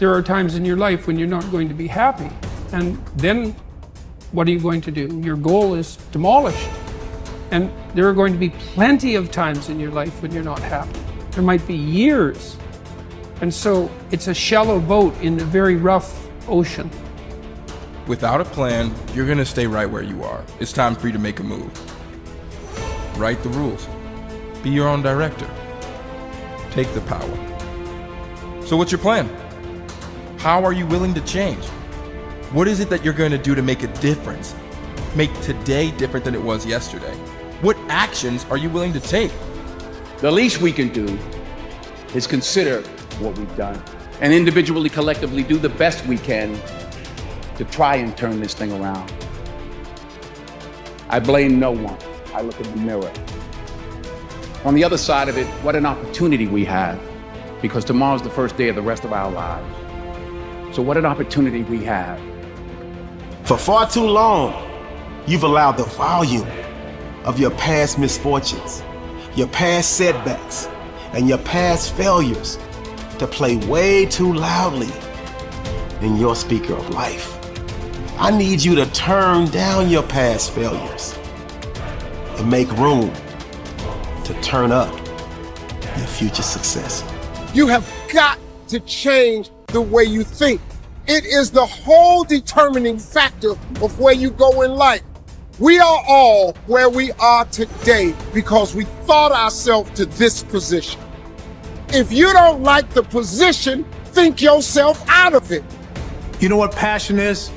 there are times in your life when you're not going to be happy. And then what are you going to do? Your goal is demolished. And there are going to be plenty of times in your life when you're not happy. There might be years. And so it's a shallow boat in a very rough ocean. Without a plan, you're gonna stay right where you are. It's time for you to make a move. Write the rules. Be your own director. Take the power. So what's your plan? How are you willing to change? What is it that you're going to do to make a difference? Make today different than it was yesterday? What actions are you willing to take? The least we can do is consider what we've done and individually, collectively do the best we can to try and turn this thing around. I blame no one. I look in the mirror. On the other side of it, what an opportunity we have, because tomorrow's the first day of the rest of our lives. So what an opportunity we have. For far too long, you've allowed the volume of your past misfortunes, your past setbacks, and your past failures to play way too loudly in your speaker of life. I need you to turn down your past failures and make room to turn up your future success. You have got to change the way you think. It is the whole determining factor of where you go in life. We are all where we are today because we thought ourselves to this position. If you don't like the position, think yourself out of it. You know what passion is?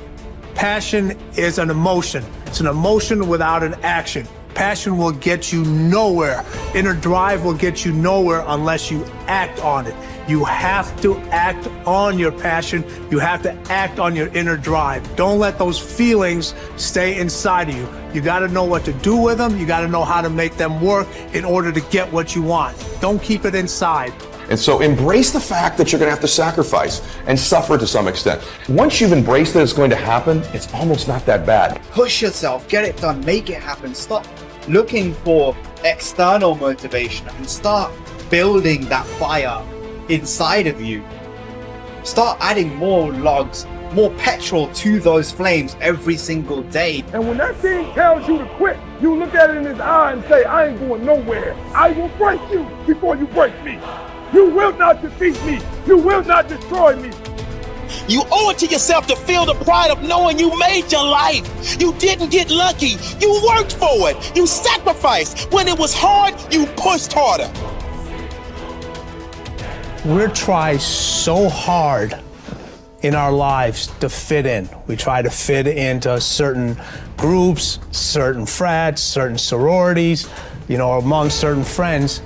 Passion is an emotion. It's an emotion without an action. Passion will get you nowhere. Inner drive will get you nowhere unless you act on it. You have to act on your passion. You have to act on your inner drive. Don't let those feelings stay inside of you. You got to know what to do with them. You got to know how to make them work in order to get what you want. Don't keep it inside. And so embrace the fact that you're going to have to sacrifice and suffer to some extent. Once you've embraced that it's going to happen, it's almost not that bad. Push yourself, get it done, make it happen. Stop looking for external motivation and start building that fire inside of you. Start adding more logs, more petrol to those flames every single day. And when that thing tells you to quit, you look at it in his eye and say, I ain't going nowhere. I will break you before you break me. You will not defeat me. You will not destroy me. You owe it to yourself to feel the pride of knowing you made your life. You didn't get lucky. You worked for it. You sacrificed. When it was hard, you pushed harder. We try so hard in our lives to fit in. We try to fit into certain groups, certain frats, certain sororities, among certain friends.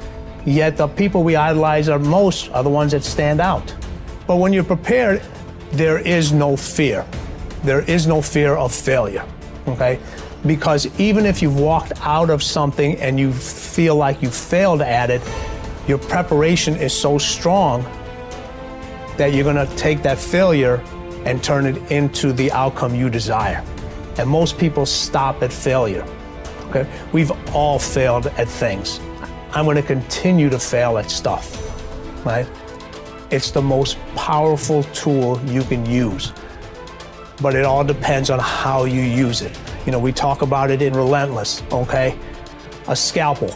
Yet the people we idolize are the ones that stand out. But when you're prepared, there is no fear. There is no fear of failure, okay? Because even if you've walked out of something and you feel like you failed at it, your preparation is so strong that you're gonna take that failure and turn it into the outcome you desire. And most people stop at failure, okay? We've all failed at things. I'm gonna continue to fail at stuff, right? It's the most powerful tool you can use, but it all depends on how you use it. We talk about it in Relentless, okay? A scalpel,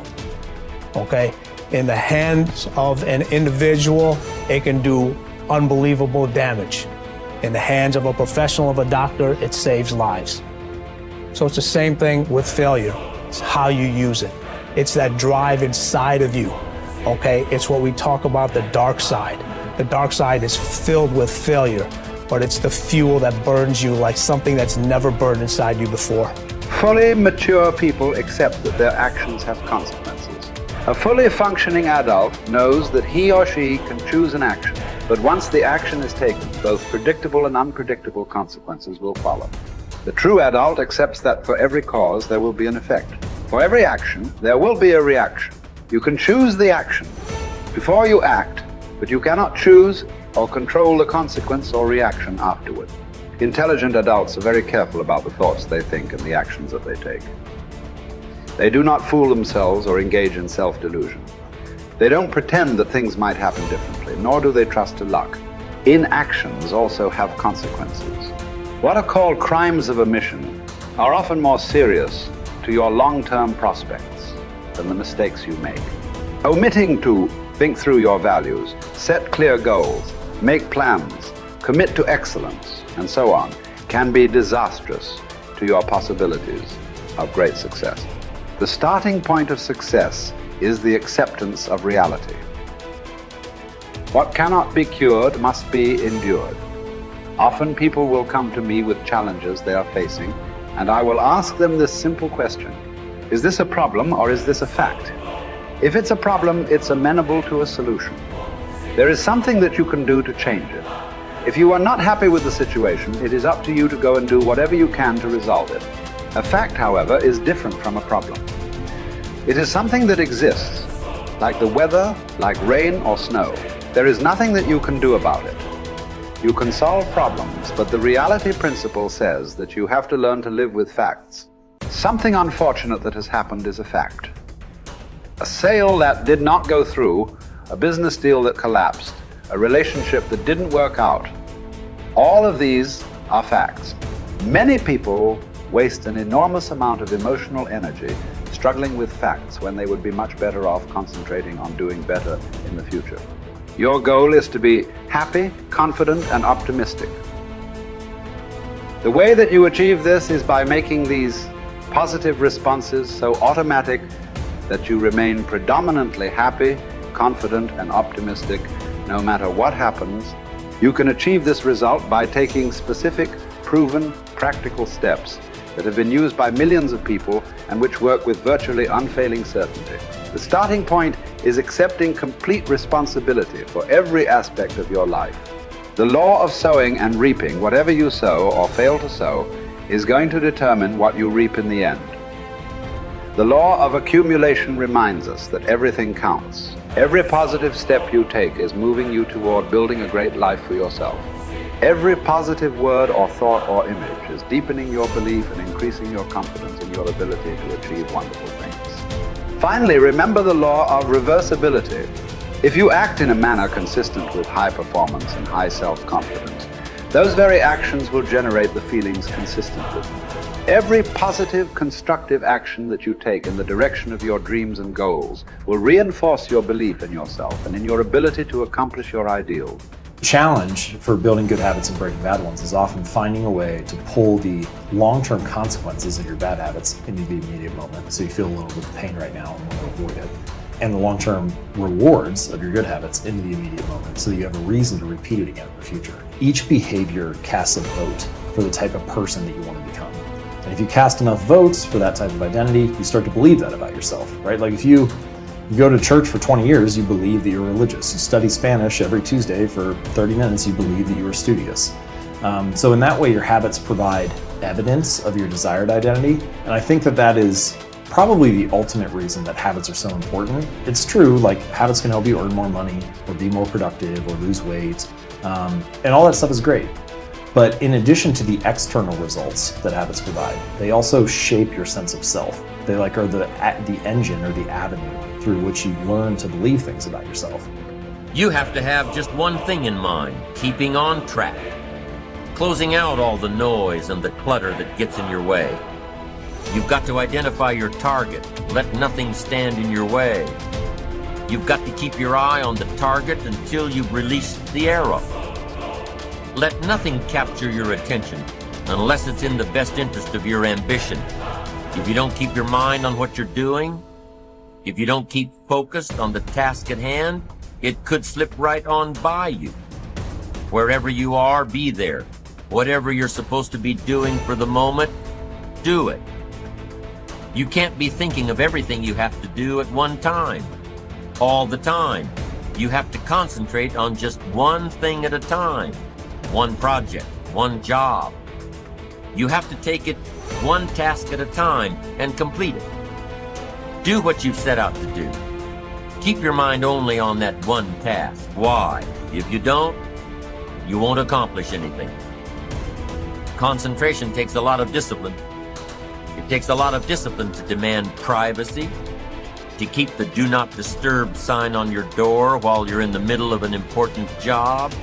okay? In the hands of an individual, it can do unbelievable damage. In the hands of a professional, of a doctor, it saves lives. So it's the same thing with failure. It's how you use it. It's that drive inside of you, okay? It's what we talk about, the dark side. The dark side is filled with failure, but it's the fuel that burns you like something that's never burned inside you before. Fully mature people accept that their actions have consequences. A fully functioning adult knows that he or she can choose an action, but once the action is taken, both predictable and unpredictable consequences will follow. The true adult accepts that for every cause there will be an effect. For every action, there will be a reaction. You can choose the action before you act, but you cannot choose or control the consequence or reaction afterward. Intelligent adults are very careful about the thoughts they think and the actions that they take. They do not fool themselves or engage in self-delusion. They don't pretend that things might happen differently, nor do they trust to luck. inactions also have consequences. What are called crimes of omission are often more serious to your long-term prospects than the mistakes you make. Omitting to think through your values, set clear goals, make plans, commit to excellence, and so on, can be disastrous to your possibilities of great success. The starting point of success is the acceptance of reality. What cannot be cured must be endured. Often people will come to me with challenges they are facing, and I will ask them this simple question: is this a problem or is this a fact? If it's a problem, it's amenable to a solution. There is something that you can do to change it. If you are not happy with the situation, it is up to you to go and do whatever you can to resolve it. A fact, however, is different from a problem. It is something that exists, like the weather, like rain or snow. There is nothing that you can do about it. You can solve problems, but the reality principle says that you have to learn to live with facts. Something unfortunate that has happened is a fact. A sale that did not go through, a business deal that collapsed, a relationship that didn't work out. All of these are facts. Many people waste an enormous amount of emotional energy struggling with facts when they would be much better off concentrating on doing better in the future. Your goal is to be happy, confident, and optimistic. The way that you achieve this is by making these positive responses so automatic that you remain predominantly happy, confident, and optimistic no matter what happens. You can achieve this result by taking specific, proven, practical steps that have been used by millions of people and which work with virtually unfailing certainty. The starting point is accepting complete responsibility for every aspect of your life. The law of sowing and reaping, whatever you sow or fail to sow, is going to determine what you reap in the end. The law of accumulation reminds us that everything counts. Every positive step you take is moving you toward building a great life for yourself. Every positive word or thought or image is deepening your belief and increasing your confidence in your ability to achieve wonderful things. Finally, remember the law of reversibility. If you act in a manner consistent with high performance and high self-confidence, those very actions will generate the feelings consistent with them. Every positive, constructive action that you take in the direction of your dreams and goals will reinforce your belief in yourself and in your ability to accomplish your ideals. The challenge for building good habits and breaking bad ones is often finding a way to pull the long-term consequences of your bad habits into the immediate moment, so you feel a little bit of pain right now and want to avoid it, and the long-term rewards of your good habits into the immediate moment, so that you have a reason to repeat it again in the future. Each behavior casts a vote for the type of person that you want to become. And if you cast enough votes for that type of identity, you start to believe that about yourself, right? Like if you go to church for 20 years, you believe that you're religious. You study Spanish every Tuesday for 30 minutes, you believe that you are studious. So in that way, your habits provide evidence of your desired identity. And I think that that is probably the ultimate reason that habits are so important. It's true, like habits can help you earn more money or be more productive or lose weight. And all that stuff is great. But in addition to the external results that habits provide, they also shape your sense of self. They are the engine or the avenue through which you learn to believe things about yourself. You have to have just one thing in mind: keeping on track, closing out all the noise and the clutter that gets in your way. You've got to identify your target. Let nothing stand in your way. You've got to keep your eye on the target until you've released the arrow. Let nothing capture your attention unless it's in the best interest of your ambition. If you don't keep your mind on what you're doing, if you don't keep focused on the task at hand, it could slip right on by you. Wherever you are, be there. Whatever you're supposed to be doing for the moment, do it. You can't be thinking of everything you have to do at one time, all the time. You have to concentrate on just one thing at a time. One project, one job. You have to take it one task at a time and complete it. Do what you've set out to do. Keep your mind only on that one task. Why? If you don't, you won't accomplish anything. Concentration takes a lot of discipline. It takes a lot of discipline to demand privacy, to keep the do not disturb sign on your door while you're in the middle of an important job.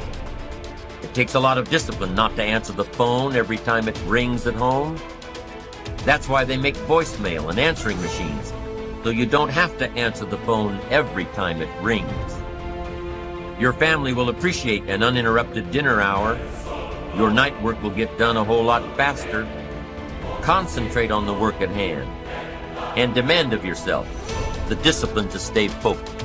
It takes a lot of discipline not to answer the phone every time it rings at home. That's why they make voicemail and answering machines, so you don't have to answer the phone every time it rings. Your family will appreciate an uninterrupted dinner hour. Your night work will get done a whole lot faster. Concentrate on the work at hand and demand of yourself the discipline to stay focused.